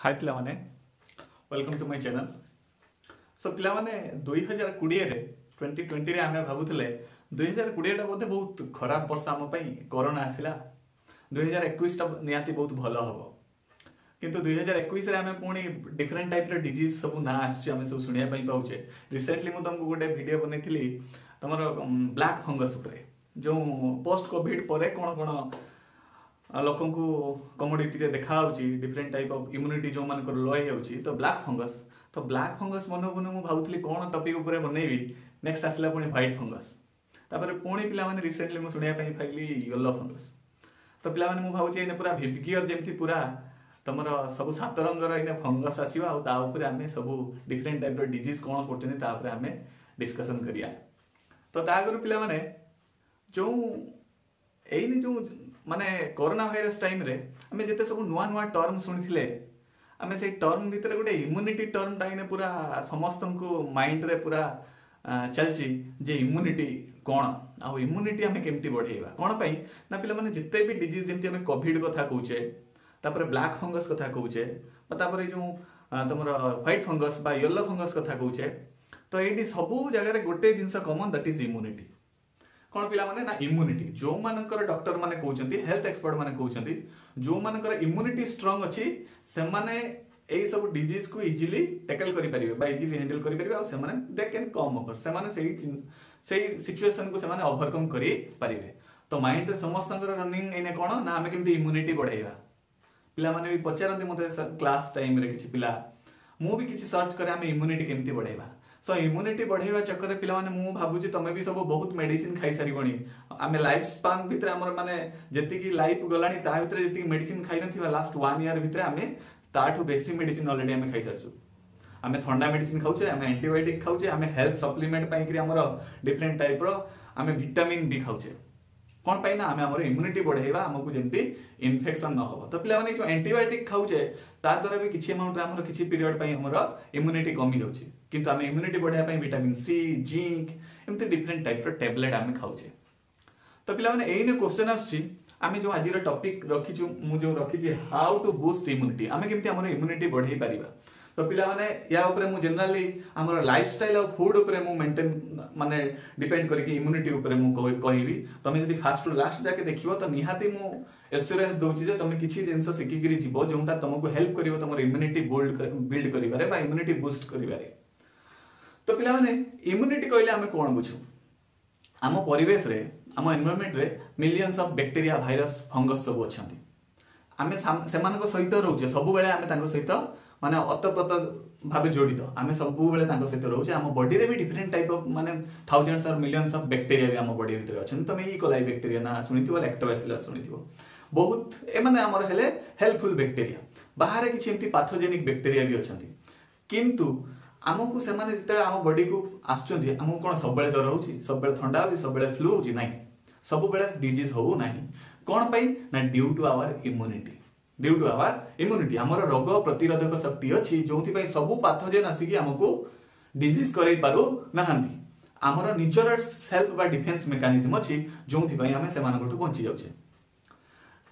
हाय पिला माने welcome to my channel. सो पिला माने 2020 रे 2020 रे आमे भाबुतले 2020 टा बोधे बहुत खराब वर्ष आम पई कोरोना आसिला। 2021 टा नियाती बहुत भलो हबो किंतु 2021 रे आमे पुणी डिफरेंट टाइप रे डिजीज सब ना आछि आमे सब सुनिया पई पाउचे। रिसेंटली मु तुमको गोटे वीडियो बनैथिली तमरो ब्लैक फंगस ऊपर जो पोस्ट कोविड परे कोन कोन लोक कमोडिटी रे देखा डिफरेंट टाइप ऑफ इम्यूनिटी जो मान लो तो ब्लैक फंगस मन मु भावुली कौन टॉपिक ऊपर बनैबी नेक्स्ट आसला पुणी व्हाइट फंगस तापर पुणी पिला माने रिसेंटली मु सुनिया पई फाइली येलो फंगस। तो पिला माने मु भावुची एने पूरा विबगियर जेमती पूरा तमर सब सात रंगर एने फंगस आसीबा आ ता ऊपर आमे सब डिफरेंट टाइप रो डिजीज कोन करतनी ता ऊपर आमे डिस्कशन करिया। तो ता आगर पिला माने जो एनी जो माने कोरोना भाइरस टाइम रे आमे जेते सब नुआ नुआ टर्म सुनिथिले आमे से टर्म भीतर गोटे इम्यूनिटी टर्म टाइने पूरा समस्त को माइंड रे पूरा चलची जे इम्यूनिटी कोन आ इम्यूनिटी आमे केमती बढ़ेबा कोन पई ना पिला माने जिते भी डिजीज जेमती आमे कोविड कथा कहूचे तापर ब्लैक फंगस कथा कहूचे तापर जो तमरो व्हाइट फंगस बा येलो फंगस कथा कहूचे तो एटी सब जगह रे गोटे जिंस कॉमन दैट इज इम्यूनिटी। कौन पिला माने ना इम्यूनिटी जो मानकर डॉक्टर माने कहउचंती हेल्थ एक्सपर्ट माने कहउचंती जो मानकर इम्यूनिटी स्ट्रांग अछि से माने एई सब डिजीज को इजीली टैकल करि परिबे बा इजीली हैंडल करि परिबे आ से माने दे कैन कम ओवर से माने सेही सिचुएशन को से माने ओवरकम करि परिबे। तो माइंड रे समस्त रनिंग एने कोन ना हमें केमती इम्यूनिटी बढ़ाइबा पिला माने भी पचारंती मते क्लास टाइम रे किछि पिला मु भी किछि सर्च करे हमें इम्यूनिटी केमती बढ़ाइबा। सो इम्यूनिटी बढ़ेवा चक्कर पिला माने मु भाबुची तमे भी सब बहुत मेडिसिन खाई सारी बणी आमे लाइफ स्पान भितर हमर माने जति की लाइफ गलानी ता भितर जति मेडिसिन खाई नथिबा लास्ट 1 ईयर भितर आमे ताठू बेसी मेडिसिन ऑलरेडी आमे खाई सारछु। आमे ठंडा मेडिसिन खाउचे आमे एंटीबायोटिक खाउचे आमे हेल्थ सप्लीमेंट पई कि हमर डिफरेंट टाइप रो आमे विटामिन भी खाउचे कोन पई ना आमे हमर इम्यूनिटी बढ़ेबा हमकु जेंती इन्फेक्शन न हो। तो पिला माने जो एंटीबायोटिक खाउचे ता द्वारा भी किछि अमाउंट रे हमर किछि पीरियड पई हमर इम्यूनिटी कमी जाउची किंतु आमे इम्यूनिटी बढ़ाया पई विटामिन सी जिंक एमते डिफरेंट टाइप रो टैबलेट आमे खाउचे। तो पिला माने एइने क्वेश्चन आछि आमे जो आज रो टॉपिक रखिछु मु जो रखिछि हाउ टू बूस्ट इम्यूनिटी आमे केमती हमर इम्यूनिटी बढ़ाई परिबा। तो पिला माने या ऊपर मु जनरली हमर लाइफस्टाइल और फूड ऊपर मु मेंटेन माने डिपेंड करके इम्यूनिटी ऊपर मु कहिबी। तमे जदी फास्ट टू लास्ट जाके देखिबो तो निहाती मु एश्योरेंस दोछि जे तमे किछि जिंस सिखि गिरी जीवो जोंटा तुमको हेल्प करिवो तमर इम्यूनिटी बिल्ड करिबारे बा इम्यूनिटी बूस्ट करिबारे। तो पिला माने इम्यूनिटी कहले हमें कोन बुझू आम परिवेश रे आम एनवायरनमेंट रे millions of bacteria virus fungus सब अछंती आमे सेमानको सहित रहउचे सब बेले आमे तांको सहित माने अतप्रत भाबे जड़ित आमे सब बेले तांको सहित रहउचे आम बॉडी रे भी डिफरेंट टाइप ऑफ माने थाउजेंड्स और मिलियंस ऑफ बैक्टीरिया भी आम बॉडी भीतर अछन। तमे ई कोलाई बैक्टीरिया ना सुनिथिबो लैक्टोबैसिलस सुनिथिबो बहुत ए माने हमर हेले हेल्पफुल बैक्टीरिया बाहर किछि एंती पैथोजेनिक बैक्टीरिया भी अछंती किंतु आमको से माने जिते आम बॉडी को आसुचंती आमको कोन सब बेले डर होउची सब बेले ठंडा होउची सब बेले फ्लू होउची नाही सब बेले डिजीज हो नाही कोन पई ना ड्यू टू आवर इम्यूनिटी हमर रोग प्रतिरोधक शक्ति अछि जोंथि पई सब पैथोजेन आसीकी हमको डिजीज करै पारो नाहंती हमर निजर सेल्फ बा डिफेंस मेकानिज्म अछि जोंथि पई हमें से मानकटू बंची जाउछे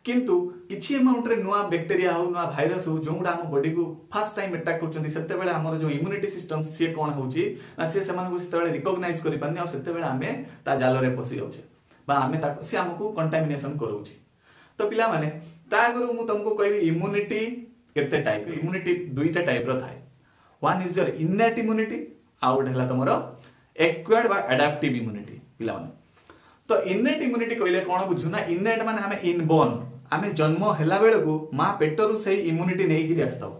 किंतु किछि अमाउंट रे नुआ बैक्टीरिया हो नुआ भाइरस हो जोंडा हम बॉडी को फर्स्ट टाइम अटैक करचंती सेते बेले हमर जो इम्यूनिटी सिस्टम से कोन होउची ना से सेमान को सेते बेले रिकॉग्नाइज करि पानी आ सेते बेले हमें ता जाल रे पसी जाउछे बा हमें ता से हमको कंटामिनेशन करूची। तो पिला माने ता गुरु मु तुमको कहबी इम्यूनिटी केते टाइप इम्यूनिटी दुईटा टाइप रो थाए one is your innate immunity out हला तमरो एक्वायर्ड बा एडाप्टिव इम्यूनिटी पिला माने। तो इनेट इम्यूनिटी कहले कोन बुझु ना इनेट माने हमें इनबोर्न आमे जन्म हेला बेले को मां पेटरु से इम्यूनिटी नै गिरी आस्ताव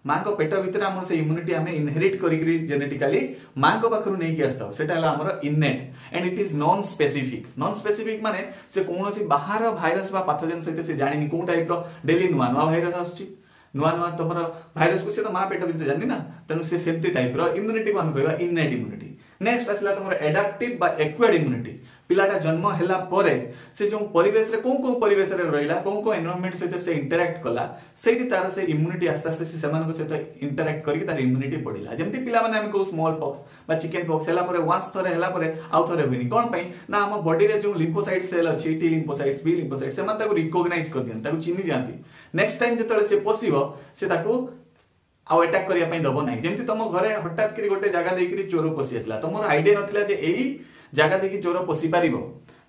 मां को पेट भीतर हमर से इम्यूनिटी हमें इनहेरिट करी जेनेटिकली मां को पाखरु नै गिरी आस्ताव सेटा हला हमर इनेट and it is non specific माने से कोनोसी बाहर भाइरस बा पैथोजेन सहित से जानिनी कोन टाइप रो डेली नुआ भाइरस आछी नुआ तमर भाइरस को से तो मां पेट भीतर जानि ना तनु से सेमती टाइप रो इम्यूनिटी को हम कहबा इनेट इम्यूनिटी। नेक्स्ट आसला तमर एडाप्टिव बा एक्वायर्ड इम्यूनिटी पिलाटा जन्म हेला परे से जो परिवेश रे को परिवेश रे रहिला को एनवायरनमेंट सहित से इंटरैक्ट कला सेठी तार से इम्यूनिटी आस्ते आस्ते से सेमान को सहित इंटरैक्ट करके तार इम्यूनिटी बढ़िला जेमती पिला माने हम को स्मॉल पॉक्स बा चिकन पॉक्स हेला परे वांस थरे हेला परे आउ थरे होइनी कोन पई ना हम बॉडी रे जो लिम्फोसाइट सेल अछि टी लिम्फोसाइट्स बी लिम्फोसाइट्स सेमान ताको रिकॉग्नाइज कर दियन ताको चिन्हि जानती नेक्स्ट टाइम जतले से पसिबो से ताको आउ अटैक करिया पई दबो नाही जेंति तुम घरे हठात करी गोटे जगह देकरी चोर पसी आसला तुमर आईडिया नथिला जे एई जगह देखि चोर पसी पारिबो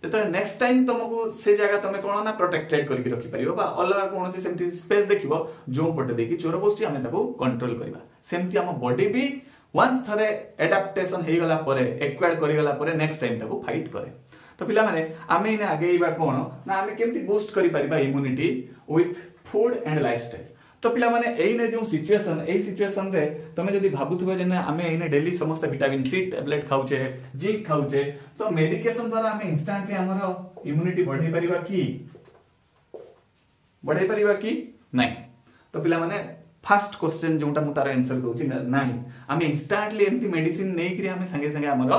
तेतले नेक्स्ट टाइम तुमको से जगह तुम कोन ना प्रोटेक्टेड करके रखि परिबो बा अलग कोनोसी सेमति स्पेस देखिबो जो पटे देखि चोर पसी हमें ताको कंट्रोल करबा सेमति हम बॉडी भी वंस थरे एडाप्टेशन हे गला परे एक्वायर्ड करि गला परे नेक्स्ट टाइम ताको फाइट करे तो पिला माने आमे इने आगेइबा कोन ना आमे केमति बूस्ट करि परिबा immunity with food and lifestyle तो पिला माने एइने जो सिचुएशन रे तमे जदी भाबुथबे जे ना आमे एइने डेली समस्त विटामिन सी टैबलेट खाउचे जिंक खाउचे तो मेडिकेशन द्वारा आमे इंस्टेंटली हमर इम्यूनिटी बढ़ाई परिबा की नहीं तो पिला माने फर्स्ट क्वेश्चन जोटा मु तार आंसर कहूची नाही आमे इंस्टेंटली एमती मेडिसिन नै करी आमे संगे संगे हमर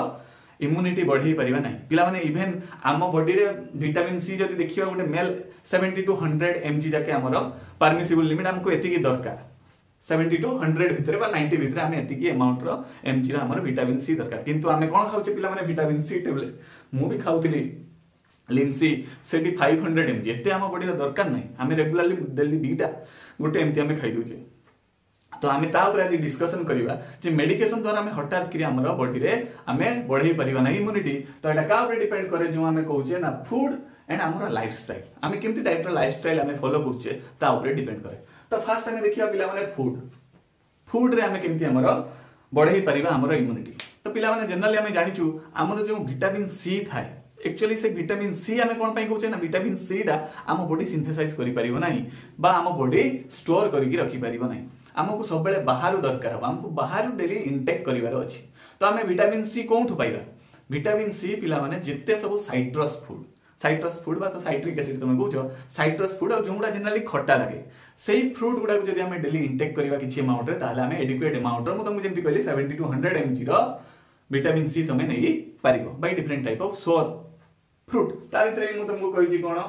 इम्यूनिटी बढ़ाई परिबा नहीं पिला माने इवन आम बॉडी रे विटामिन सी जदी देखिबा गोटे मेल 70 टू 100 mg जाके हमर परमिसिबल लिमिट हमको एति की दरकार 70 टू 100 भितरे बा 90 भितरे आमे एति की अमाउंट रो mg रो हमर विटामिन सी दरकार किंतु आमे कोन खाउचे पिला माने विटामिन सी टैबलेट मु भी खाउतिली लिंसी सेटी 500 mg एते हम बॉडी रो दरकार नहीं आमे रेगुलरली डेली दीटा गोटे एमती आमे खाइ दोचे तो आमे ता ऊपर आज डिस्कशन करिवा जे मेडिकेशन द्वारा हमें हठात करी हमर बॉडी रे हमें बढ़ाई परिबा ना इम्यूनिटी तो एटा का ऊपर डिपेंड करे जो हमें कहूचे ना फूड एंड हमर लाइफस्टाइल हमें केमती टाइप रो लाइफस्टाइल हमें फॉलो करछे ता ऊपर डिपेंड करे तो फर्स्ट हमें देखिया पिला माने फूड रे हमें केमती हमर बढ़ाई परिबा हमर इम्यूनिटी तो पिला माने जनरली हमें जानिचु हमर जो विटामिन सी थाए एक्चुअली से विटामिन सी हमें कोन पई कहूचे ना विटामिन सी दा हम बॉडी सिंथेसाइज करि परिबो नाही बा हम बॉडी स्टोर करिकि रखि परिबो नाही हमको सब बेले बाहर दरकार हो हमको बाहर डेली इंटेक करिवार अछि तो हमें विटामिन सी कोठु पाइबा विटामिन सी पिला माने जिते सब साइट्रस फूड बा तो साइट्रिक एसिड तुम कहूछ साइट्रस फूड और जोडा जनरली खट्टा लागे सेही फ्रूट गुडा जदी हमें डेली इंटेक करिवा किछि अमाउंट रे ताले हमें एडिक्वेट अमाउंट रो मु तुमको जेंति कहली 70 टू 100 mg रो विटामिन सी तमे नै पारिबो by different type of sour fruit ता भितरे मु तुमको कहिछि कोन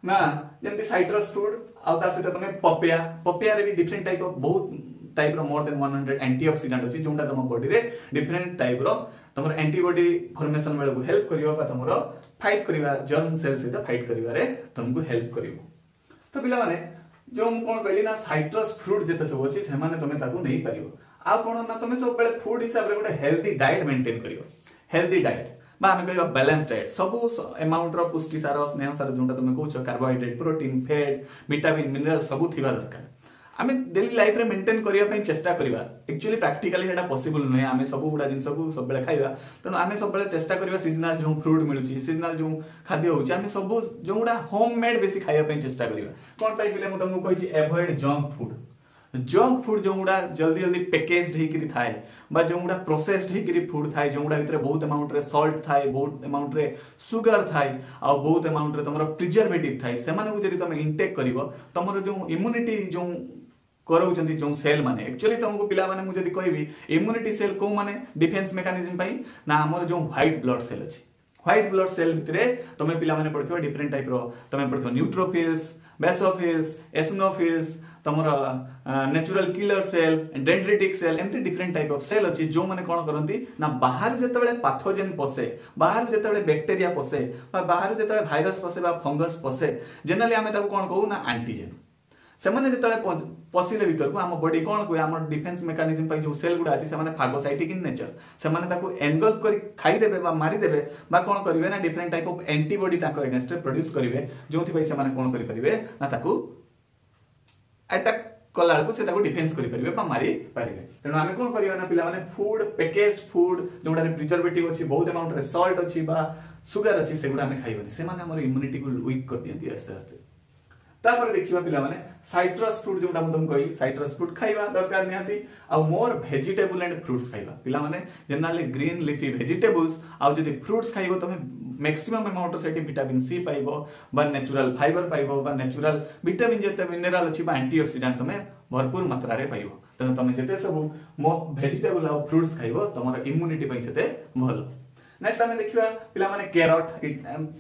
ना जेंति साइट्रस फ्रूट आ ता सहित तमे पपिया रे भी डिफरेंट टाइप ऑफ बहुत टाइप रो मोर देन 100 एंटीऑक्सीडेंट अछि जोंडा तम बॉडी रे डिफरेंट टाइप रो तमर एंटीबॉडी फॉर्मेशन बेले को हेल्प करियो बा तमरो फाइट करिवा जर्म सेल सहित फाइट करिवा रे तुमको हेल्प करिवो तो पिला माने जो हम कोन कहली ना साइट्रस फ्रूट जेते सब अछि से माने तमे ताकू नै पारिवो आ कोन ना तमे सब बेले फूड हिसाब रे गोटे हेल्दी डाइट मेंटेन करिवो हेल्दी डाइट बा हमें कहबा बैलेंस डाइट सब अमाउंट रो पुष्टि सार स्नेह सार जोंटा तमे कहूछ carbohydrate protein fat vitamin mineral सब थिबा दरकार आमे डेली लाइफ रे मेंटेन करिया पई चेष्टा करिवा एक्चुअली प्रैक्टिकली एटा पॉसिबल नै आमे सब गुडा जिंस सब बेले खाइबा तनो आमे सब बेले चेष्टा करिवा सीजनल जो फ्रूट मिलुची सीजनल जो खाद्य होउची आमे सब जो गुडा होममेड बेसी खाइया पई चेष्टा करिवा कोन पई पिले म तुमको कहिची अवॉइड जंक फूड जो गुडा जल्दी जल्दी पैकेज्ड हे करी थाए बा जो गुडा प्रोसेस्ड हे करी फूड थाए जो गुडा भितरे बहुत अमाउंट रे सॉल्ट थाए बहुत अमाउंट रे सुगर थाए आ बहुत अमाउंट रे तमरो प्रिजर्वेटिव थाए से माने को जदी तुम इंटेक करिवो तमरो जो इम्यूनिटी जो करौचंती जो सेल माने एक्चुअली तुमको पिला माने मु जदी कहबी इम्यूनिटी सेल को माने डिफेंस मेकानिज्म पई ना हमर जो व्हाइट ब्लड सेल अछि व्हाइट ब्लड सेल भितरे तमे पिला माने पड़थिबो डिफरेंट टाइप रो तमे पड़थिबो न्यूट्रोफिल्स बेसोफिल्स एसिनोफिल्स तमरो natural killer cell dendritic cell एमती डिफरेंट टाइप ऑफ सेल अछि जो माने कोन करंती ना बाहर जेतेबेले पैथोजेन पसे बाहर जेतेबेले बैक्टीरिया पसे बा बाहर जेतेबेले भाइरस पसे बा फंगस पसे जनरली हमें ताको कोन कहू ना एंटीजन से माने जेतेबेले पसिले भीतर को हम बॉडी कोन को हमर डिफेंस मेकानिज्म पई जो सेल गुडा अछि से माने फागोसाइटिक इन नेचर से माने ताको एनगल्फ करी खाई देबे बा मारी देबे बा कोन करिवे ना डिफरेंट टाइप ऑफ एंटीबॉडी ताको अगेंस्ट प्रोड्यूस करिवे जोथि पई से माने कोन करि परिवे ना ताको अटैक कला को से ताको डिफेंस करि परिवे बा मारी परिवे तेनो हमें कोन करिवा ना पिला माने फूड पैकेज्ड फूड जोडा रे प्रिजर्वेटिव अछि बहुत अमाउंट रे सॉल्ट अछि बा सुगर अछि सेगुडा हमें खाइबनी से माने हमर इम्यूनिटी को वीक कर दियंती आस्ते आस्ते तापर देखिबा पिला माने साइट्रस फ्रूट जोडा हम तुम कहि साइट्रस फ्रूट खाइबा दरकार निहाती आ मोर वेजिटेबल एंड फ्रूट्स खाइबा पिला माने जनरली ग्रीन लीफी वेजिटेबल्स आ जदी फ्रूट्स खाइबो तमे मैक्सिमम अमाउंट सेठी विटामिन सी पाइबो बा नेचुरल फाइबर पाइबो बा नेचुरल विटामिन जेते मिनरल अछि बा एंटीऑक्सीडेंट तमे भरपूर मात्रा रे पाइबो तने तमे जेते सब वेजिटेबल आ फ्रूट्स खाइबो तमर इम्यूनिटी पई सेते भलो नेक्स्ट हमें देखिबा पिला माने कैरट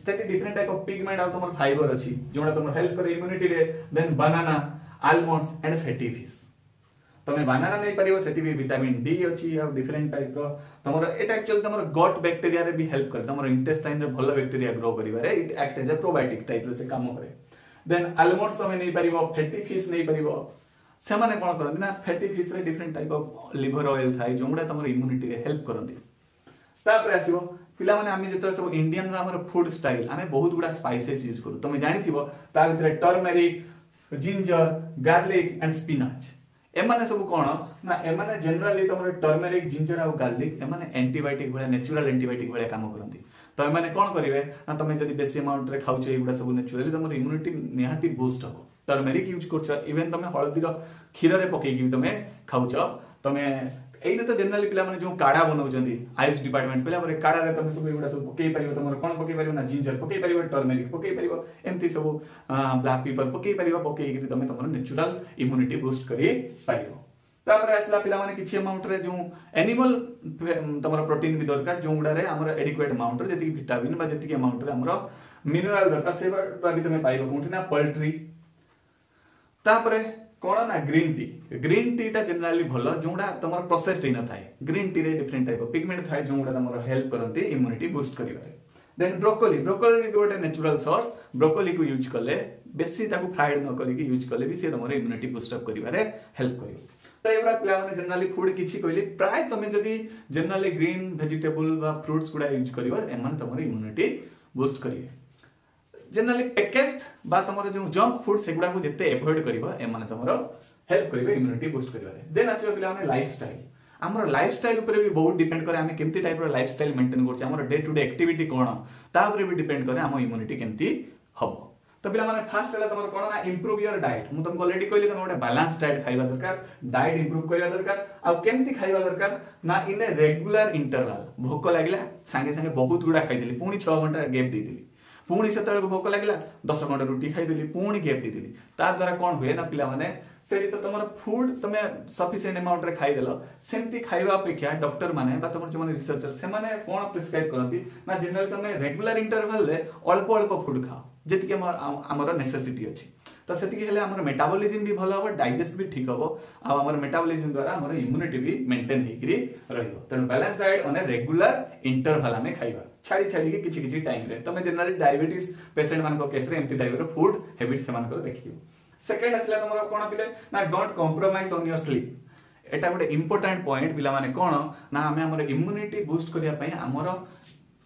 सेठी डिफरेंट टाइप ऑफ पिगमेंट आ तमर फाइबर अछि जोडा तमर हेल्प करे इम्यूनिटी रे then banana almonds and fatty fish तमे बनाना नै परिबो सेठी भी विटामिन डी अछि आ डिफरेंट टाइप रो तमर एटा एक्चुअली तमर गट बैक्टीरिया रे भी हेल्प करे तमर इंटेस्टाइन रे भलो बैक्टीरिया ग्रो करिवारे it act as a probiotic type रे से काम करे देन आलमंड्स तमे नै परिबो फैटी फिश नै परिबो से माने कौन करती ना फैटी फिश रे different type of liver oil थाए जोगुड़ा तुम इम्यूनिटी रे हेल्प करती तापर आसीबो पिला माने आमे जेतो सब इंडियन हमर फूड स्टाइल आमे बहुत गुडा स्पाइसेस यूज करू तुम जानिथिबो ता भितर turmeric ginger garlic and spinach एमाने सब कोन ना एमाने जनरली तुम टर्मेरिक जिंजर और गार्लिक एमाने एंटीबायोटिक भले नेचुरल एंटीबायोटिक भले काम करती तो एमाने कोन करिवे ना तुम जदी बेसी अमाउंट रे खाउछ एगुडा सब नेचुरली तुम इम्यूनिटी निहाती बूस्ट हो टर्मेरिक यूज करछ इवन तुम हळदी रो क्षीर रे पकेई कि तुम खाउछ तुम एइने तो जनरली पिला माने जो काढ़ा बनाउछंती आयुष डिपार्टमेंट पिला माने काढ़ा रे तुम सब एगुडा सब पकेई परिबो तुम कोन पकेई परिबो ना जिंजर पकेई परिबो टर्मेरिक पकेई परिबो एमती सब ब्लैक पेपर पकेई परिबो पकेई कि तुम तुम नेचुरल इम्यूनिटी बूस्ट करी परिबो तापर आसला पिला माने किछि अमाउंट रे जो एनिमल तमरा प्रोटीन भी दरकार जो गुडा रे हमर एडिक्वेट अमाउंट रे जति विटामिन बा जति अमाउंट रे हमर मिनरल दरकार से भी तुम पाइबो कोठी ना पोल्ट्री तापर कोन ना ग्रीन टी टा जनरली भलो जोडा तमर प्रोसेस्ड इन थाए ग्रीन टी रे डिफरेंट टाइप ऑफ पिगमेंट थाए जोडा तमर हेल्प करंती इम्यूनिटी बूस्ट करिवारे देन ब्रोकोली गोटे नेचुरल सोर्स ब्रोकोली को यूज करले बेसी ताको फ्राइड न करी यूज करले भी से तमर इम्यूनिटी बूस्ट अप करिवारे हेल्प करियो तो एबरा प्ला माने जनरली फूड किछि कहली प्राय तमे जदी जनरली ग्रीन वेजिटेबल बा फ्रूट्स गुडा यूज करिवो एमन तमर इम्यूनिटी बूस्ट करिवे जनरली पैकेज्ड बा तमर जो जंक फूड सेगुडा को जते अवॉइड करिवो एमन तमर हेल्प करिवे इम्यूनिटी बूस्ट करिवारे देन आसीबो पिला माने लाइफस्टाइल हमर लाइफस्टाइल ऊपर भी बहुत डिपेंड करे हमें केमती टाइप रो लाइफस्टाइल मेंटेन करछ हमर डे टू डे एक्टिविटी कोन ता ऊपर भी डिपेंड करे हम इम्यूनिटी केमती हबो तो पिला माने फर्स्ट हला तमर कोन ना इंप्रूव योर डाइट मु तुमको ऑलरेडी कहली तुम गोटे बैलेंस डाइट खाइबा दरकार डाइट इंप्रूव करबा दरकार आ केमती खाइबा दरकार ना इन ए रेगुलर इंटरवल भूख लागला संगे संगे बहुत गुडा खाइ देली पुनी 6 घंटा गैप दे देली पुणी से भोक लगे 10 घंटा रुटी खाईदेली पुणी गैप दी ता द्वारा कौन हुए ना पिला माने सेठी तो तुम फूड तुम सफिशिएंट अमाउंट रे खाईदेल सेमती खाइबा अपेक्षा डॉक्टर माने बा तुम जो रिसर्चर से माने कोन प्रिस्क्राइब करती ना जनरली तुम रेगुलर इंटरवल रे अल्प अल्प फूड खाओ जेतिके हमर नेसेसिटी अछि तो सेतिके हेले हमर मेटाबॉलिज्म भी भलो हो डाइजेस्ट भी ठीक हो आ हमर मेटाबॉलिज्म द्वारा हमर इम्यूनिटी भी मेंटेन हेकरी रहिबो तनो balance diet on a regular interval हमें खाइबा छाड़ी छाड़ी के किछि टाइम रे तमे जनरली डायबिटीज पेशेंट मान को केस रे एमती टाइप रो फूड हैबिट से मान को देखियो सेकंड असला तमरा कोन पिले ना don't compromise on your sleep एटा गोटे इंपोर्टेंट पॉइंट पिला माने कोन ना हमें हमर इम्यूनिटी बूस्ट करिया पई हमर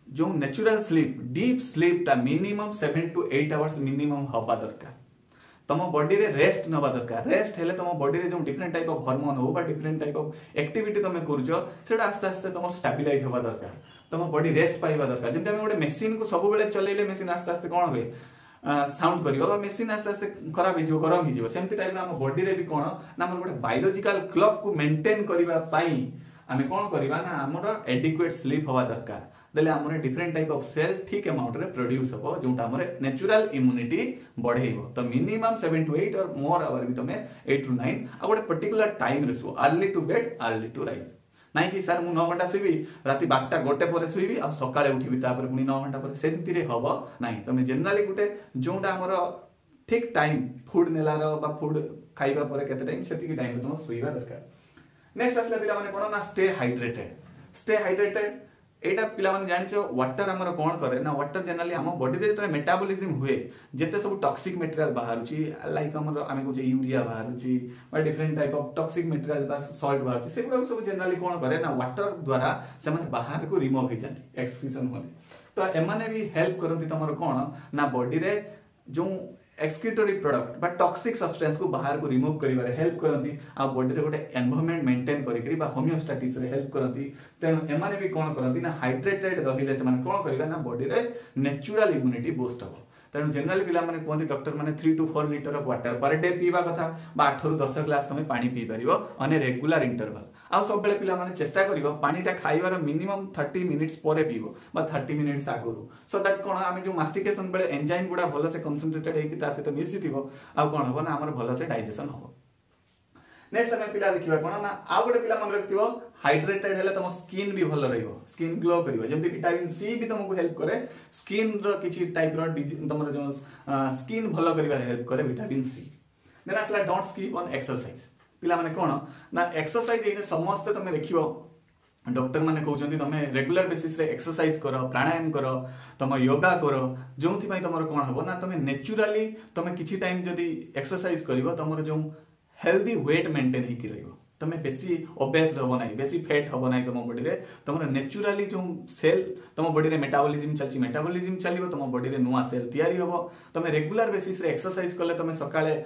जो नेचुरल स्लीप डीप स्लीप ता मिनिमम 7 to 8 आवर्स मिनिमम हबा दरकार तम बॉडी रे रेस्ट नबा दरकार रेस्ट हेले तम बॉडी रे जो डिफरेंट टाइप ऑफ हार्मोन हो बा डिफरेंट टाइप ऑफ एक्टिविटी तमे करजो सेटा आस्ते आस्ते तम स्टेबलाइज होबा दरकार तम बॉडी रेस्ट पाइबा दरकार जेंते हम गोटे मशीन को सब बेले चलेले मशीन आस्ते आस्ते कोन होय साउंड करियो बा मशीन आस्ते आस्ते खराब हिजो गरम हिजो सेमती टाइप ना हम बॉडी रे भी कोन ना हमर गोटे बायोलॉजिकल क्लॉक को मेंटेन करिबा पई आमे कोन करिबा ना हमर एडिक्वेट स्लीप होबा दरकार देले हमरे डिफरेंट टाइप ऑफ सेल ठीक अमाउंट रे प्रोड्यूस हो जोटा हमरे नेचुरल इम्यूनिटी बढ़ेइबो तो मिनिमम 7 to 8 और मोर आवर भी तमे 8 to 9 आ गोटे पर्टिकुलर टाइम रे so early to bed early to rise नाही कि सर मु 9 घंटा सुइबी राती 12टा गोटे परे सुइबी आ सकाळे उठिबी तापर पुनी 9 घंटा परे सेंती रे हबो नाही तमे जनरली गोटे जोटा हमर ठीक टाइम फूड नेलार बा फूड खाइबा परे केते टाइम सेति के टाइम तुम सुइबा दरकार नेक्स्ट असले पिला माने कोन ना स्टे हाइड्रेटेड एटा पिला माने जानिछो वाटर हमर कोन करे ना वाटर जनरली हम बॉडी रे जतरे मेटाबॉलिज्म हुए जेते सब टॉक्सिक मटेरियल बाहरुची लाइक हमर आमे को जे यूरिया बाहरुची बा different type of toxic material बा सॉल्ट बाहरुची सेगुडा सब जनरली कोन करे ना वाटर द्वारा से माने बाहर को रिमूव हो जाती एक्सक्रीशन होले तो एमाने भी हेल्प करंती तमर कोन ना बॉडी रे जो एक्सक्रीटरी प्रोडक्ट बा टॉक्सिक सब्सटेंस को बाहर को रिमूव करिवारे हेल्प करंती आ बॉडी रे गोटे एनवायरनमेंट मेंटेन करिकरी बा होमियोस्टैटिस रे हेल्प करंती तेन एमाने भी कोन करंती ना हाइड्रेटेड रहिले से माने कोन करिबा ना बॉडी रे नेचुरल इम्यूनिटी बूस्ट हो तेणु जनरली पिला माने कोन डॉक्टर माने 3 to 4 litre of water per day पीवा कथा बा 8 ରୁ 10 ग्लास तमे पानी पी परिबो ऑन ए रेगुलर इंटरवल आ सब बेले पिला माने चेष्टा करिवो पानीटा खाइबार मिनिमम 30 मिनिट्स परे पीबो बा 30 मिनिट्स आगुरु सो दैट कोन आमे जो मास्टिकेशन बेले एंजाइम गुडा भलो से कंसंट्रेटेड हेकि ता से तो मिसी थिबो आ कोन हबो ना हमर भलो से डाइजेशन हबो नेक्स्ट हमें पिला देखिबा कोन ना आ गोटे पिला मन रखिबो हाइड्रेटेड हेले तम स्किन भी भलो रहइबो स्किन ग्लो करिवो जेमति विटामिन सी भी तुमको हेल्प करे स्किन रो किछि टाइप रो तमरो जो स्किन भलो करिबा हेल्प करे विटामिन सी देन असला डोंट स्किप ऑन एक्सरसाइज पिला माने कोन ना एक्सरसाइज एने समस्त तमे देखिबो डॉक्टर माने कहउचंती तमे रेगुलर बेसिस रे एक्सरसाइज करो प्राणायाम करो तम योगा करो जोंथि पई तमरो कोन हबो ना तमे नेचुरली तमे किछि टाइम जदी एक्सरसाइज करिवो तमरो जो हेल्दी वेट मेंटेन होकर रहिबो तमे बेसी ओबेस रहबो नाही बेसी फैट हबो नाही तम बॉडी रे तमर नेचुरली जो सेल तम बॉडी रे मेटाबॉलिज्म चलिबो तम बॉडी रे नुआ सेल तयारी हबो तमे रेगुलर बेसिस रे एक्सरसाइज करले तमे सकाळे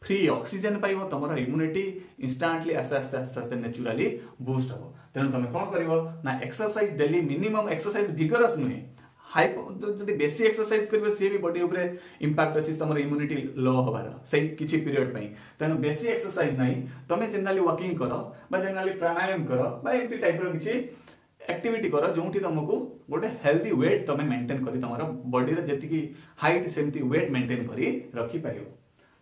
फ्री ऑक्सीजन पाइबो तमर इम्यूनिटी इंस्टेंटली आस्ते आस्ते आस्ते आस्ते नेचुरली बूस्ट हबो तेनु तमे कोन करिवो ना exercise daily minimum exercise vigorous नुहे जदि बेसी एक्सरसाइज करिवो सी भी बॉडी ऊपर इंपैक्ट अछि तमर इम्यूनिटी लो होबार सही किछि पीरियड पई तेनु बेसी एक्सरसाइज नाही तमे जनरली वॉकिंग करो बा जनरली प्राणायाम करो बा एमती टाइप रो किछि एक्टिविटी करो जोंठी तुमको गोटे हेल्दी वेट तमे मेंटेन करी तमर बॉडी रे जति की हाइट सेमती वेट मेंटेन करी रखी परियो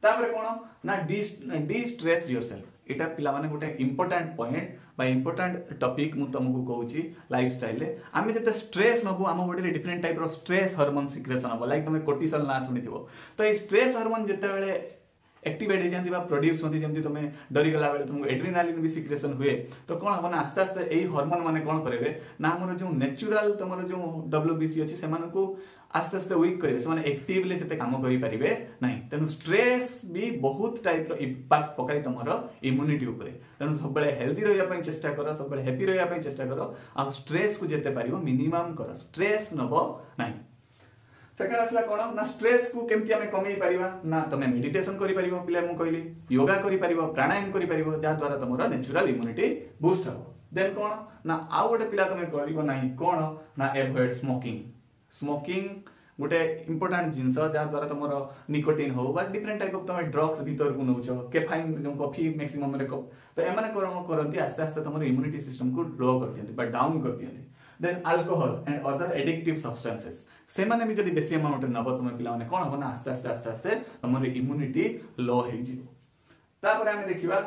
तापर कोन ना डी स्ट्रेस योरसेल्फ एटा पिला माने गोटे इंपोर्टेंट पॉइंट बा इंपोर्टेंट टॉपिक मु तुमको कहूची लाइफस्टाइल रे आमे जते स्ट्रेस नबो आम बॉडी रे डिफरेंट टाइप रो स्ट्रेस हार्मोन सिक्रेशन हबो लाइक तुमे कोर्टिसोल ना सुनिथिबो तो ए स्ट्रेस हार्मोन जते बेले एक्टिवेट हो जाती प्रोड्यूस होती जमी तुम डरी गला बेले तुमको एड्रिनालिन भी सिक्रेशन हुए तो कौन हम आस्ते आस्ते यही हार्मोन माने कौन करेंगे ना हमर जो नेचुरल तुम जो डब्ल्यूबीसी अच्छी से आस्ते आस्ते वीक करेंगे से एक्टिवली से काम करेंगे ना तेणु स्ट्रेस भी बहुत टाइप इंपैक्ट पकाई तुम इम्यूनिटी उपर तेणु सब हेल्दी रहा चेष्टा कर सब हैप्पी रहा चेष्टा कर आ स्ट्रेस को जिते पार मिनिमम कर स्ट्रेस नब ना सेकेंड आसला कौन ना स्ट्रेस को केमती आमे कमेई परिबा ना तमे मेडिटेशन करि परिबो पिले मु कहली योगा करि परिबो प्राणायाम करि परिबो जा द्वारा तमरो नेचुरल इम्यूनिटी बूस्ट हो देन कौन ना आउ गोटे पिला तमे करिबो नाही कौन ना एवॉइड स्मोकिंग गोटे इंपोर्टेंट जिनस जा द्वारा तमरो निकोटिन हो बा डिफरेंट टाइप ऑफ तमे ड्रग्स भीतर को नउचो कैफीन जो कॉफी मैक्सिमम रे तो एमाने करंती आस्ते आस्ते तमरो इम्यूनिटी सिस्टम को लो कर दियंती बा डाउन कर दियंती then alcohol and other addictive substances से माने भी जदि बेसी अमाउंट नब तुम पिला माने कोन हो ना आस्ते आस्ते आस्ते आस्ते तमर इम्यूनिटी लो हे जिवो तापर आमे देखिबा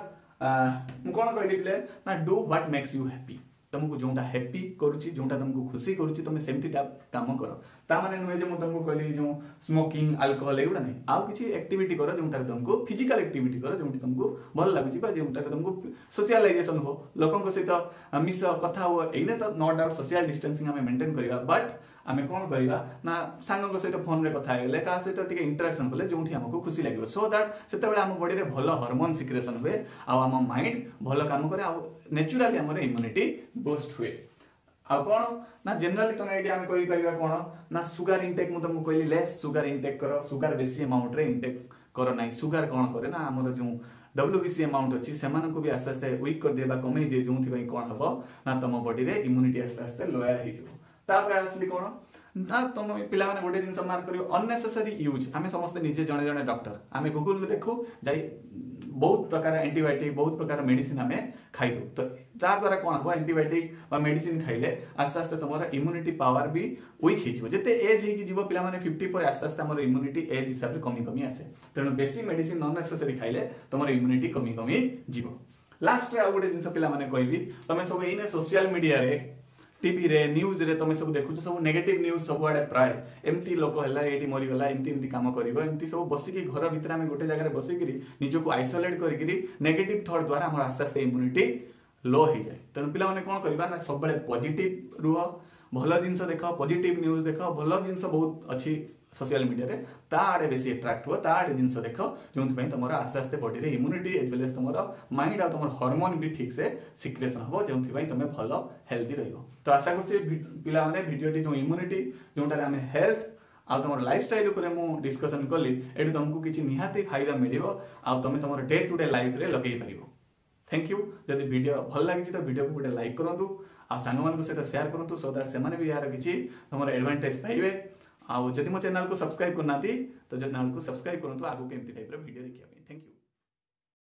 मु कोन कहली पिले ना do what makes you happy तुमको जोंटा हैप्पी करूची जोंटा तुमको खुशी करूची तुम सेमती काम करो ता माने नुहे जे मु तुमको कहली जो स्मोकिंग अल्कोहल एउडा नै आउ किछि एक्टिविटी करो जोंटा तुमको फिजिकल एक्टिविटी करो जोंटी तुमको भल लागुची बा जोंटा तुमको सोशलाइजेशन हो लोकन को सहित मिस कथा हो एने तो नो डाउट सोशल डिस्टेंसिंग हमें मेंटेन करिवा बट आमे कोन करिवा ना सांग को सहित फोन रे कथा हेले का सहित टिके इंटरेक्शन कले जोंठी हमको खुशी लागिवो सो दैट सेते बेले हम बॉडी रे भलो हार्मोन सिक्रेशन हुए आ हम माइंड भलो काम करे आ नेचुरली हमर इम्यूनिटी बूस्ट हुए आ कोन ना जनरली तो आइडिया हम कहि परिबा कोन ना शुगर इनटेक मु तुमको कहली लेस शुगर इनटेक करो शुगर बेसी अमाउंट रे इनटेक करो नाही शुगर कोन करे ना हमर जो डब्ल्यूबीसी अमाउंट अच्छी से भी आस्ते आस्ते वीक कर देबा कमे दे जो कौन हम ना तुम बॉडी रे इम्यूनिटी आस्ते आस्ते लोयर हो आसली कौन ना तुम पिला माने गोटे जिन मार्क करियो अननेसेसरी यूज आमे समस्त निजे जने जने डॉक्टर आमे गूगल में देखो जाई बहुत प्रकार एंटीबायोटिक बहुत प्रकार मेडिसिन आमे खाई दो तो जा द्वारा कौन हम एंटीबायोटिक बा मेडिसिन खाइले आस्ते आस्ते तुम इम्यूनिटी पावर भी वीक हो जिते एज हो जीव पिला माने 50 पर आस्ते आस्ते हमर इम्यूनिटी एज हिसाब से कमी कमी आसे तेणु बेसी मेडिसिन अननेसेसरी खाइले तुम इम्यूनिटी कमी कमी जीव लास्ट रे आ गोटे जिन पिला माने कहबी तुम सब इने सोशल मीडिया रे टीवी रे न्यूज रे तुम सब देखु सब नेगेटिव न्यूज सब आड़े प्राय एमती लोक है ये मरी गला एमती एमती काम करिवो एमती सब बसिकी घर भीतर आमे गोटे जगह बसिकी निजको आइसोलेट करिकी नेगेटिव थॉट द्वारा हमर आस्ते आस्ते इम्यूनिटी लो हो जाए तेणु पिला माने कोन करबा ना सब बेले पॉजिटिव रुह भल जिनस देख पॉजिटिव न्यूज देख भल जिनस बहुत अच्छी सोशल मीडिया रे ता आड़े बेसी अट्रैक्ट हो ता आड़े जिनस देख जोंथ पई तमरो आस्ते आस्ते बॉडी रे इम्यूनिटी एज वेल एज तमरो माइंड आ तमरो हार्मोन भी ठीक से सिक्रेशन हो जोंथ पई तमे भलो हेल्दी रहिबो तो आशा करछि पिला माने वीडियोटी जो इम्यूनिटी जोंटा हमें हेल्थ आ तमरो लाइफस्टाइल ऊपर मु डिस्कशन कली एडी तुमको किछि निहाती फायदा मिलिबो आ तमे तमरो डे टू डे लाइफ रे लगेई परिबो थैंक यू जदि वीडियो भल लागि तो वीडियो को गोटे लाइक करंतु आ सांग मान को सहित शेयर करंतु सो दैट से माने भी यार किछि तमरो एडवांटेज पाइबे आ जदि मो चैनल को सब्सक्राइब करनाती तो चैनल को सब्सक्राइब करंतु आगु केमती टाइप रो वीडियो देखिया